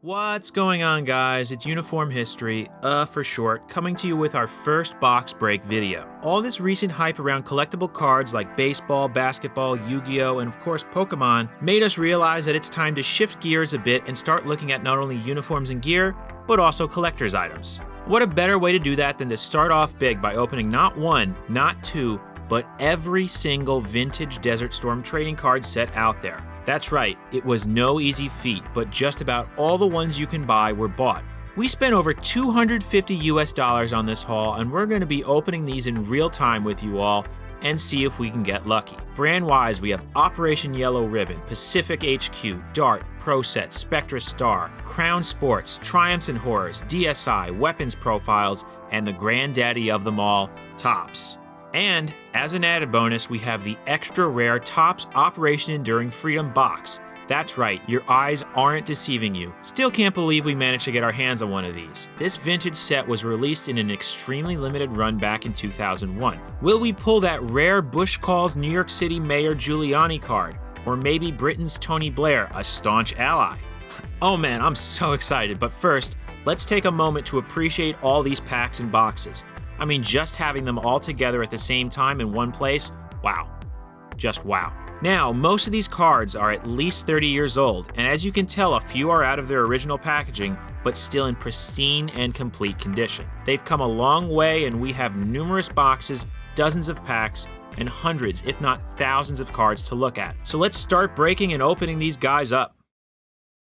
What's going on, guys? It's Uniform History, for short, coming to you with our first box break video. All this recent hype around collectible cards like baseball, basketball, Yu-Gi-Oh, and of course Pokemon made us realize that it's time to shift gears a bit and start looking at not only uniforms and gear, but also collector's items. What a better way to do that than to start off big by opening not one, not two, but every single vintage Desert Storm trading card set out there. That's right, it was no easy feat, but just about all the ones you can buy were bought. We spent over $250 on this haul, and we're going to be opening these in real time with you all and see if we can get lucky. Brand-wise, we have Operation Yellow Ribbon, Pacific HQ, Dart, Pro Set, Spectra Star, Crown Sports, Triumphs and Horrors, DSI, Weapons Profiles, and the granddaddy of them all, Topps. And, as an added bonus, we have the extra rare Topps Operation Enduring Freedom box. That's right, your eyes aren't deceiving you. Still can't believe we managed to get our hands on one of these. This vintage set was released in an extremely limited run back in 2001. Will we pull that rare Bush calls New York City Mayor Giuliani card? Or maybe Britain's Tony Blair, a staunch ally? Oh man, I'm so excited, but first, let's take a moment to appreciate all these packs and boxes. I mean, just having them all together at the same time in one place, wow. Just wow. Now, most of these cards are at least 30 years old, and as you can tell, a few are out of their original packaging, but still in pristine and complete condition. They've come a long way, and we have numerous boxes, dozens of packs, and hundreds, if not thousands of cards to look at. So let's start breaking and opening these guys up.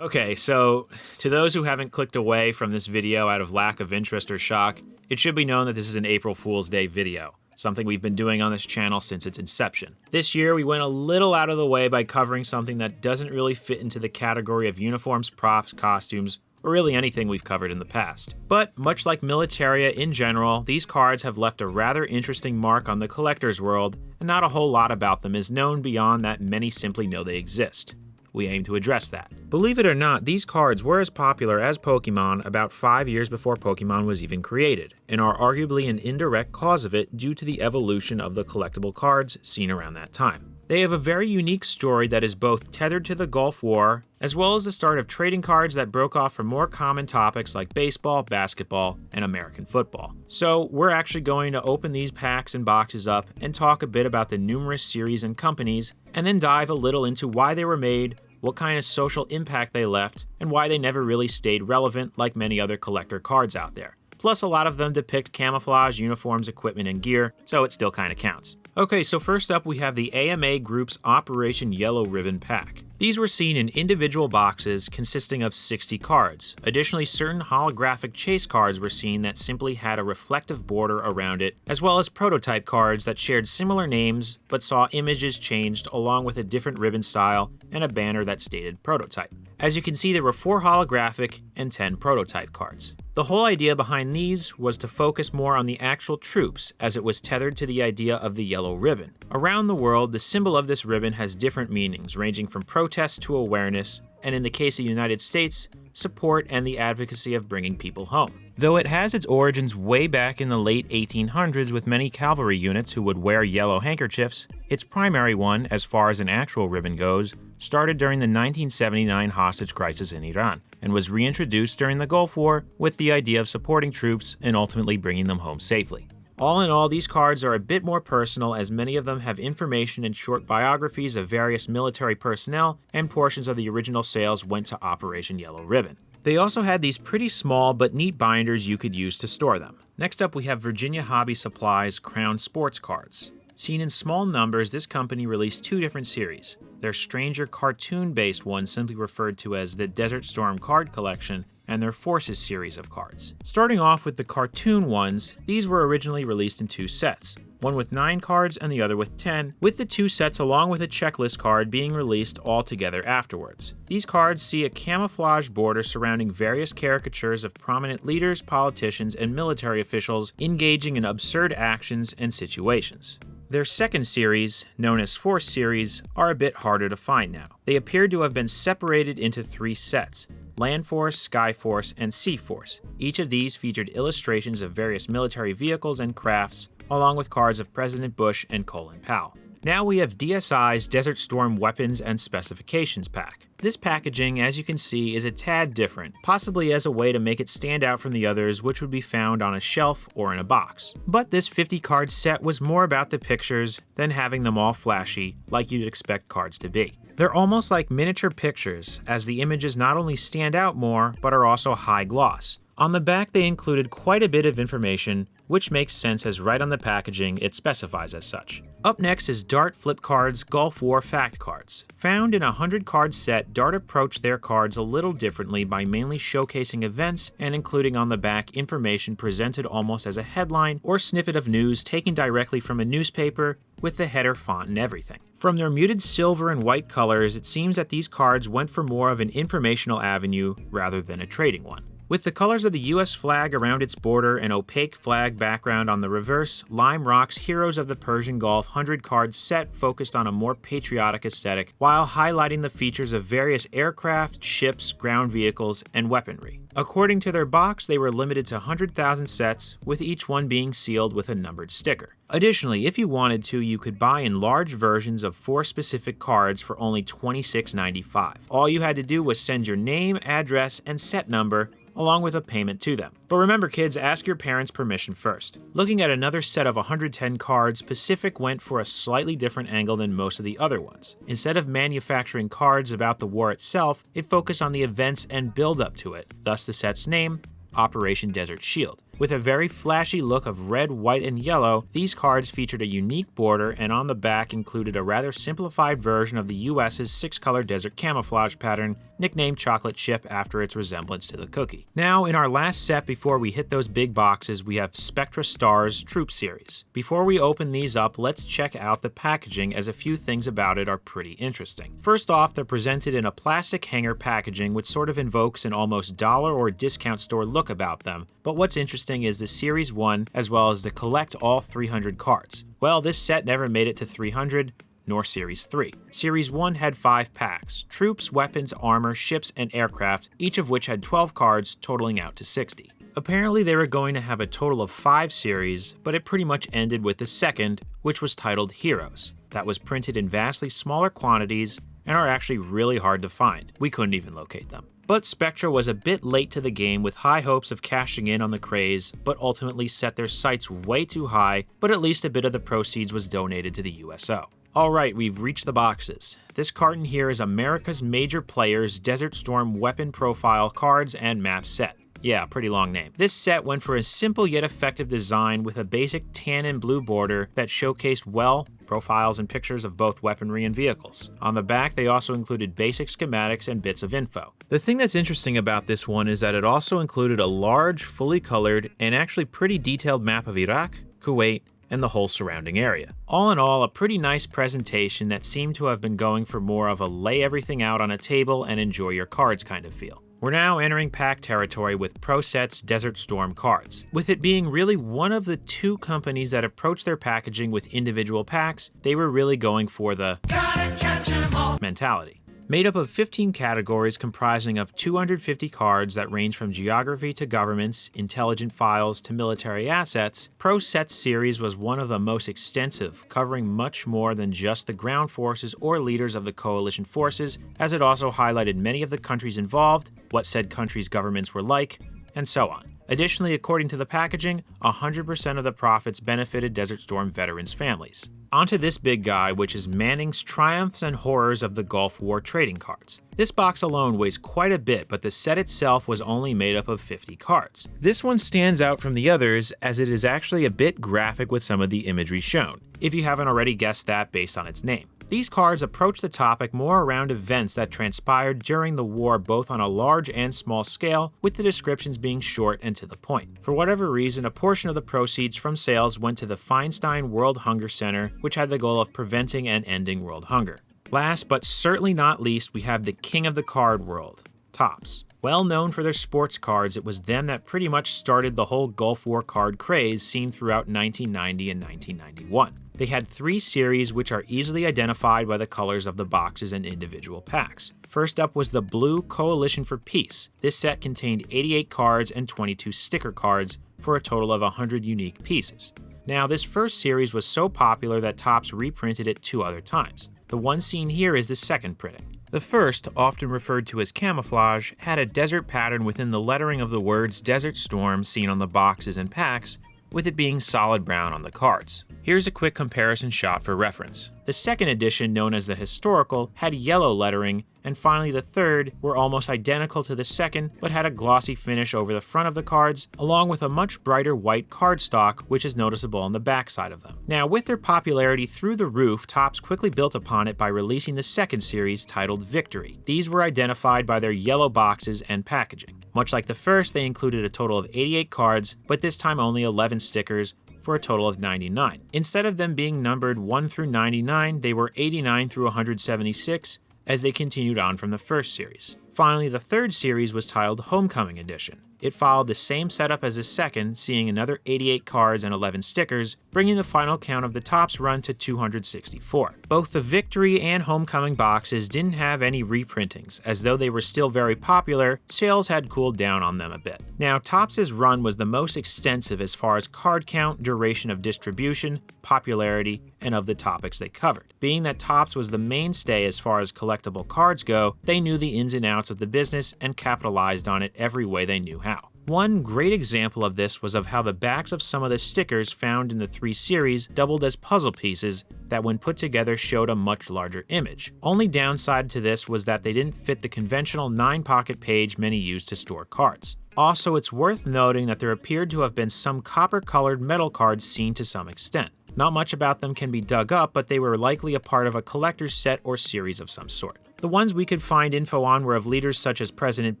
Okay, so to those who haven't clicked away from this video out of lack of interest or shock, it should be known that this is an April Fool's Day video, something we've been doing on this channel since its inception. This year, we went a little out of the way by covering something that doesn't really fit into the category of uniforms, props, costumes, or really anything we've covered in the past. But much like Militaria in general, these cards have left a rather interesting mark on the collector's world, and not a whole lot about them is known beyond that many simply know they exist. We aim to address that. Believe it or not, these cards were as popular as Pokemon about 5 years before Pokemon was even created, and are arguably an indirect cause of it due to the evolution of the collectible cards seen around that time. They have a very unique story that is both tethered to the Gulf War, as well as the start of trading cards that broke off from more common topics like baseball, basketball, and American football. So we're actually going to open these packs and boxes up and talk a bit about the numerous series and companies, and then dive a little into why they were made, what kind of social impact they left, and why they never really stayed relevant like many other collector cards out there. Plus, a lot of them depict camouflage, uniforms, equipment, and gear, so it still kinda counts. Okay, so first up we have the AMA Group's Operation Yellow Ribbon pack. These were seen in individual boxes consisting of 60 cards. Additionally, certain holographic chase cards were seen that simply had a reflective border around it, as well as prototype cards that shared similar names but saw images changed along with a different ribbon style and a banner that stated prototype. As you can see, there were 4 holographic and 10 prototype cards. The whole idea behind these was to focus more on the actual troops, as it was tethered to the idea of the yellow ribbon. Around the world, the symbol of this ribbon has different meanings, ranging from protest to awareness, and in the case of the United States, support and the advocacy of bringing people home. Though it has its origins way back in the late 1800s with many cavalry units who would wear yellow handkerchiefs, its primary one, as far as an actual ribbon goes, started during the 1979 hostage crisis in Iran, and was reintroduced during the Gulf War with the idea of supporting troops and ultimately bringing them home safely. All in all, these cards are a bit more personal, as many of them have information and short biographies of various military personnel, and portions of the original sales went to Operation Yellow Ribbon. They also had these pretty small but neat binders you could use to store them. Next up we have Virginia Hobby Supply's Crown Sports cards. Seen in small numbers, this company released 2 different series. Their stranger cartoon-based one simply referred to as the Desert Storm card collection, and their Forces series of cards. Starting off with the cartoon ones, these were originally released in 2 sets, one with 9 cards and the other with 10, with the 2 sets along with a checklist card being released all together afterwards. These cards see a camouflage border surrounding various caricatures of prominent leaders, politicians, and military officials engaging in absurd actions and situations. Their second series, known as Force series, are a bit harder to find now. They appear to have been separated into 3 sets: Land Force, Sky Force, and Sea Force. Each of these featured illustrations of various military vehicles and crafts, along with cards of President Bush and Colin Powell. Now we have DSI's Desert Storm Weapons and Specifications pack. This packaging, as you can see, is a tad different, possibly as a way to make it stand out from the others which would be found on a shelf or in a box. But this 50 card set was more about the pictures than having them all flashy like you'd expect cards to be. They're almost like miniature pictures, as the images not only stand out more, but are also high gloss. On the back they included quite a bit of information, which makes sense as right on the packaging it specifies as such. Up next is Dart Flip Cards Gulf War Fact Cards. Found in a 100 card set, Dart approached their cards a little differently by mainly showcasing events and including on the back information presented almost as a headline or snippet of news taken directly from a newspaper with the header font and everything. From their muted silver and white colors, it seems that these cards went for more of an informational avenue rather than a trading one. With the colors of the US flag around its border and opaque flag background on the reverse, Lime Rock's Heroes of the Persian Gulf 100 card set focused on a more patriotic aesthetic while highlighting the features of various aircraft, ships, ground vehicles, and weaponry. According to their box, they were limited to 100,000 sets, with each one being sealed with a numbered sticker. Additionally, if you wanted to, you could buy enlarged versions of 4 specific cards for only $26.95. All you had to do was send your name, address, and set number, along with a payment to them. But remember kids, ask your parents' permission first. Looking at another set of 110 cards, Pacific went for a slightly different angle than most of the other ones. Instead of manufacturing cards about the war itself, it focused on the events and build-up to it, thus the set's name, Operation Desert Shield. With a very flashy look of red, white, and yellow, these cards featured a unique border and on the back included a rather simplified version of the US's 6-color desert camouflage pattern, nicknamed Chocolate Chip after its resemblance to the cookie. Now, in our last set before we hit those big boxes, we have Spectra Star's Troop Series. Before we open these up, let's check out the packaging, as a few things about it are pretty interesting. First off, they're presented in a plastic hanger packaging which sort of invokes an almost dollar or discount store look about them, but what's interesting is the Series 1 as well as the collect all 300 cards. Well, this set never made it to 300, nor Series 3. Series 1 had 5 packs: troops, weapons, armor, ships, and aircraft, each of which had 12 cards, totaling out to 60. Apparently they were going to have a total of 5 series, but it pretty much ended with the second, which was titled Heroes. That was printed in vastly smaller quantities and are actually really hard to find. We couldn't even locate them. But Spectra was a bit late to the game with high hopes of cashing in on the craze, but ultimately set their sights way too high, but at least a bit of the proceeds was donated to the USO. Alright, we've reached the boxes. This carton here is America's Major Players Desert Storm Weapon Profile Cards and Map Set. Yeah, pretty long name. This set went for a simple yet effective design with a basic tan and blue border that showcased profiles and pictures of both weaponry and vehicles. On the back, they also included basic schematics and bits of info. The thing that's interesting about this one is that it also included a large, fully colored, and actually pretty detailed map of Iraq, Kuwait, and the whole surrounding area. All in all, a pretty nice presentation that seemed to have been going for more of a lay everything out on a table and enjoy your cards kind of feel. We're now entering pack territory with ProSet's Desert Storm cards. With it being really one of the 2 companies that approached their packaging with individual packs, they were really going for the gotta catch 'em all mentality. Made up of 15 categories comprising of 250 cards that range from geography to governments, intelligent files to military assets, ProSet's series was one of the most extensive, covering much more than just the ground forces or leaders of the coalition forces, as it also highlighted many of the countries involved, what said countries' governments were like, and so on. Additionally, according to the packaging, 100% of the profits benefited Desert Storm veterans' families. Onto this big guy, which is Manning's Triumphs and Horrors of the Gulf War trading cards. This box alone weighs quite a bit, but the set itself was only made up of 50 cards. This one stands out from the others as it is actually a bit graphic with some of the imagery shown, if you haven't already guessed that based on its name. These cards approach the topic more around events that transpired during the war both on a large and small scale, with the descriptions being short and to the point. For whatever reason, a portion of the proceeds from sales went to the Feinstein World Hunger Center, which had the goal of preventing and ending world hunger. Last but certainly not least, we have the king of the card world, Topps. Well known for their sports cards, it was them that pretty much started the whole Gulf War card craze seen throughout 1990 and 1991. They had 3 series which are easily identified by the colors of the boxes and individual packs. First up was the Blue Coalition for Peace. This set contained 88 cards and 22 sticker cards for a total of 100 unique pieces. Now, this first series was so popular that Topps reprinted it 2 other times. The one seen here is the second printing. The first, often referred to as camouflage, had a desert pattern within the lettering of the words Desert Storm seen on the boxes and packs, with it being solid brown on the cards. Here's a quick comparison shot for reference. The second edition, known as the Historical, had yellow lettering, and finally the third were almost identical to the second, but had a glossy finish over the front of the cards, along with a much brighter white cardstock, which is noticeable on the back side of them. Now, with their popularity through the roof, Topps quickly built upon it by releasing the second series titled Victory. These were identified by their yellow boxes and packaging. Much like the first, they included a total of 88 cards, but this time only 11 stickers, for a total of 99. Instead of them being numbered 1 through 99, they were 89 through 176 as they continued on from the first series. Finally, the third series was titled Homecoming Edition. It followed the same setup as the second, seeing another 88 cards and 11 stickers, bringing the final count of the Topps run to 264. Both the Victory and Homecoming boxes didn't have any reprintings, as though they were still very popular, sales had cooled down on them a bit. Now, Topps' run was the most extensive as far as card count, duration of distribution, popularity, and of the topics they covered. Being that Topps was the mainstay as far as collectible cards go, they knew the ins and outs of the business and capitalized on it every way they knew how. One great example of this was of how the backs of some of the stickers found in the 3 series doubled as puzzle pieces that when put together showed a much larger image. Only downside to this was that they didn't fit the conventional 9-pocket page many used to store cards. Also, it's worth noting that there appeared to have been some copper-colored metal cards seen to some extent. Not much about them can be dug up, but they were likely a part of a collector's set or series of some sort. The ones we could find info on were of leaders such as President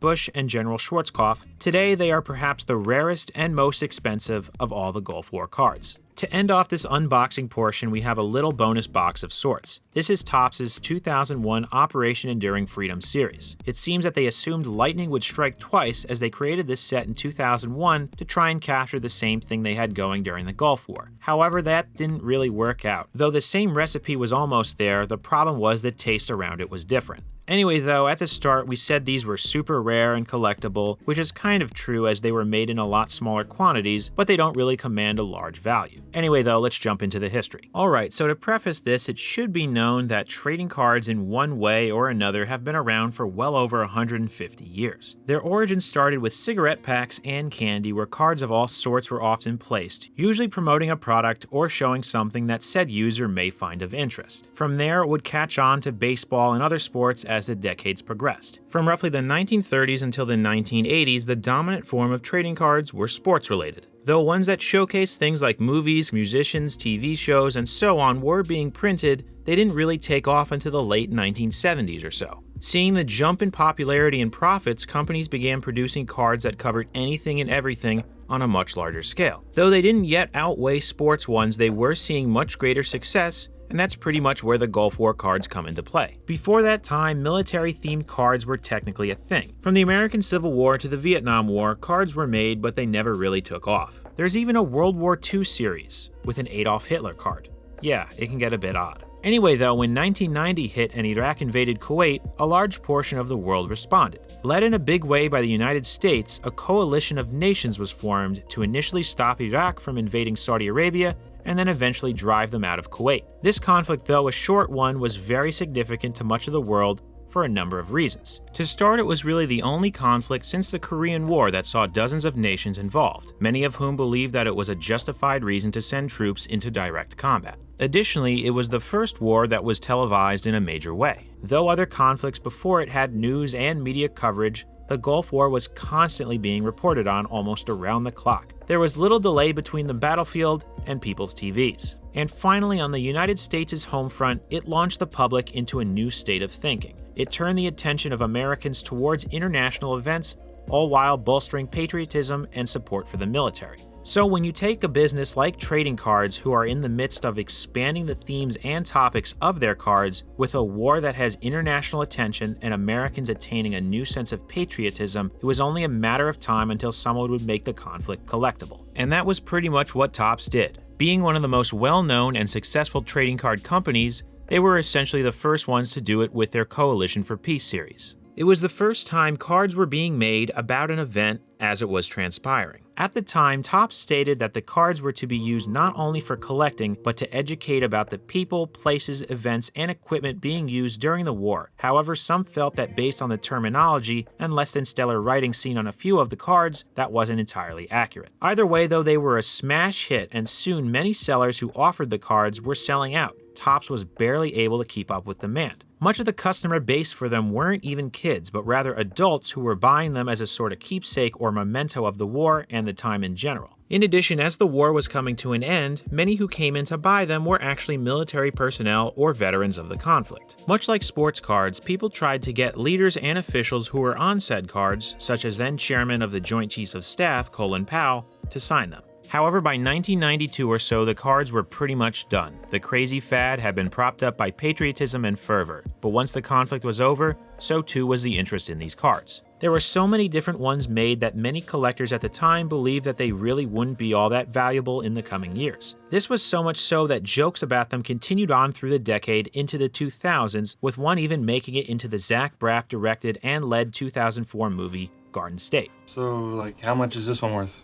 Bush and General Schwarzkopf. Today, they are perhaps the rarest and most expensive of all the Gulf War cards. To end off this unboxing portion, we have a little bonus box of sorts. This is Topps' 2001 Operation Enduring Freedom series. It seems that they assumed lightning would strike twice as they created this set in 2001 to try and capture the same thing they had going during the Gulf War. However, that didn't really work out. Though the same recipe was almost there, the problem was the taste around it was different. Anyway though, at the start we said these were super rare and collectible, which is kind of true as they were made in a lot smaller quantities, but they don't really command a large value. Anyway though, let's jump into the history. Alright, so to preface this, it should be known that trading cards in one way or another have been around for well over 150 years. Their origin started with cigarette packs and candy where cards of all sorts were often placed, usually promoting a product or showing something that said user may find of interest. From there, it would catch on to baseball and other sports as the decades progressed. From roughly the 1930s until the 1980s, the dominant form of trading cards were sports-related. Though ones that showcased things like movies, musicians, TV shows, and so on were being printed, they didn't really take off until the late 1970s or so. Seeing the jump in popularity and profits, companies began producing cards that covered anything and everything on a much larger scale. Though they didn't yet outweigh sports ones, they were seeing much greater success, and that's pretty much where the Gulf War cards come into play. Before that time, military-themed cards were technically a thing. From the American Civil War to the Vietnam War, cards were made, but they never really took off. There's even a World War II series with an Adolf Hitler card. Yeah, it can get a bit odd. Anyway though, when 1990 hit and Iraq invaded Kuwait, a large portion of the world responded. Led in a big way by the United States, a coalition of nations was formed to initially stop Iraq from invading Saudi Arabia and then eventually drive them out of Kuwait. This conflict, though a short one, was very significant to much of the world for a number of reasons. To start, it was really the only conflict since the Korean War that saw dozens of nations involved, many of whom believed that it was a justified reason to send troops into direct combat. Additionally, it was the first war that was televised in a major way. Though other conflicts before it had news and media coverage, the Gulf War was constantly being reported on almost around the clock. There was little delay between the battlefield and people's TVs. And finally, on the United States' home front, it launched the public into a new state of thinking. It turned the attention of Americans towards international events, all while bolstering patriotism and support for the military. So when you take a business like trading cards who are in the midst of expanding the themes and topics of their cards with a war that has international attention and Americans attaining a new sense of patriotism, it was only a matter of time until someone would make the conflict collectible. And that was pretty much what Topps did. Being one of the most well-known and successful trading card companies, they were essentially the first ones to do it with their Coalition for Peace series. It was the first time cards were being made about an event as it was transpiring. At the time, Topps stated that the cards were to be used not only for collecting, but to educate about the people, places, events, and equipment being used during the war. However, some felt that based on the terminology and less than stellar writing seen on a few of the cards, that wasn't entirely accurate. Either way though, they were a smash hit, and soon many sellers who offered the cards were selling out. Topps was barely able to keep up with demand. Much of the customer base for them weren't even kids, but rather adults who were buying them as a sort of keepsake or memento of the war and the time in general. In addition, as the war was coming to an end, many who came in to buy them were actually military personnel or veterans of the conflict. Much like sports cards, people tried to get leaders and officials who were on said cards, such as then Chairman of the Joint Chiefs of Staff, Colin Powell, to sign them. However, by 1992 or so, the cards were pretty much done. The crazy fad had been propped up by patriotism and fervor, but once the conflict was over, so too was the interest in these cards. There were so many different ones made that many collectors at the time believed that they really wouldn't be all that valuable in the coming years. This was so much so that jokes about them continued on through the decade into the 2000s, with one even making it into the Zach Braff directed and led 2004 movie Garden State. So, like, how much is this one worth?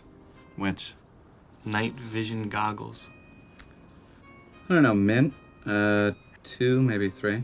Which? Night vision goggles. I don't know, mint? 2, maybe 3.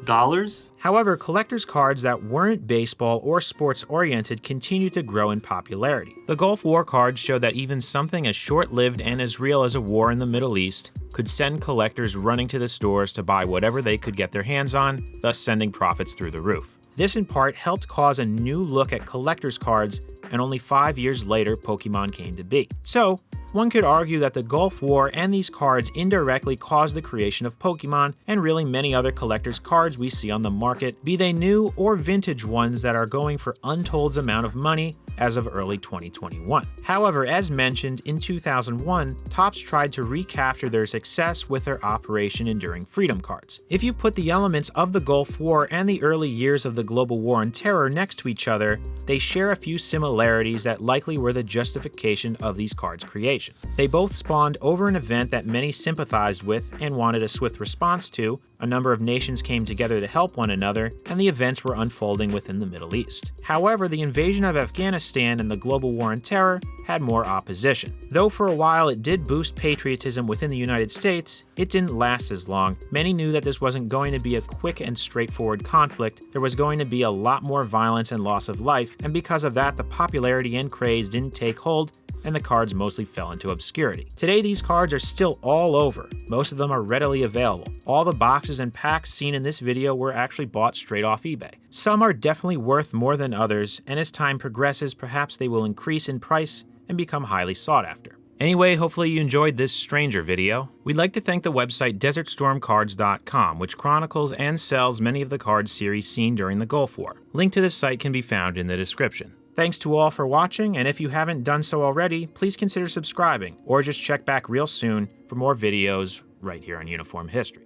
Dollars? However, collectors' cards that weren't baseball or sports oriented continued to grow in popularity. The Gulf War cards show that even something as short-lived and as real as a war in the Middle East could send collectors running to the stores to buy whatever they could get their hands on, thus sending profits through the roof. This in part helped cause a new look at collectors' cards, and only 5 years later, Pokemon came to be. So, one could argue that the Gulf War and these cards indirectly caused the creation of Pokemon and really many other collectors' cards we see on the market, be they new or vintage ones that are going for untold amount of money as of early 2021. However, as mentioned, in 2001, Topps tried to recapture their success with their Operation Enduring Freedom cards. If you put the elements of the Gulf War and the early years of the global war on terror next to each other, they share a few similarities that likely were the justification of these cards' creation. They both spawned over an event that many sympathized with and wanted a swift response to. A number of nations came together to help one another, and the events were unfolding within the Middle East. However, the invasion of Afghanistan and the global war on terror had more opposition. Though for a while it did boost patriotism within the United States, it didn't last as long. Many knew that this wasn't going to be a quick and straightforward conflict. There was going to be a lot more violence and loss of life, and because of that, the popularity and craze didn't take hold, and the cards mostly fell into obscurity. Today, these cards are still all over. Most of them are readily available. All the boxes and packs seen in this video were actually bought straight off eBay. Some are definitely worth more than others, and as time progresses, perhaps they will increase in price and become highly sought after. Anyway, hopefully you enjoyed this stranger video. We'd like to thank the website DesertStormCards.com, which chronicles and sells many of the card series seen during the Gulf War. Link to this site can be found in the description. Thanks to all for watching, and if you haven't done so already, please consider subscribing, or just check back real soon for more videos right here on Uniform History.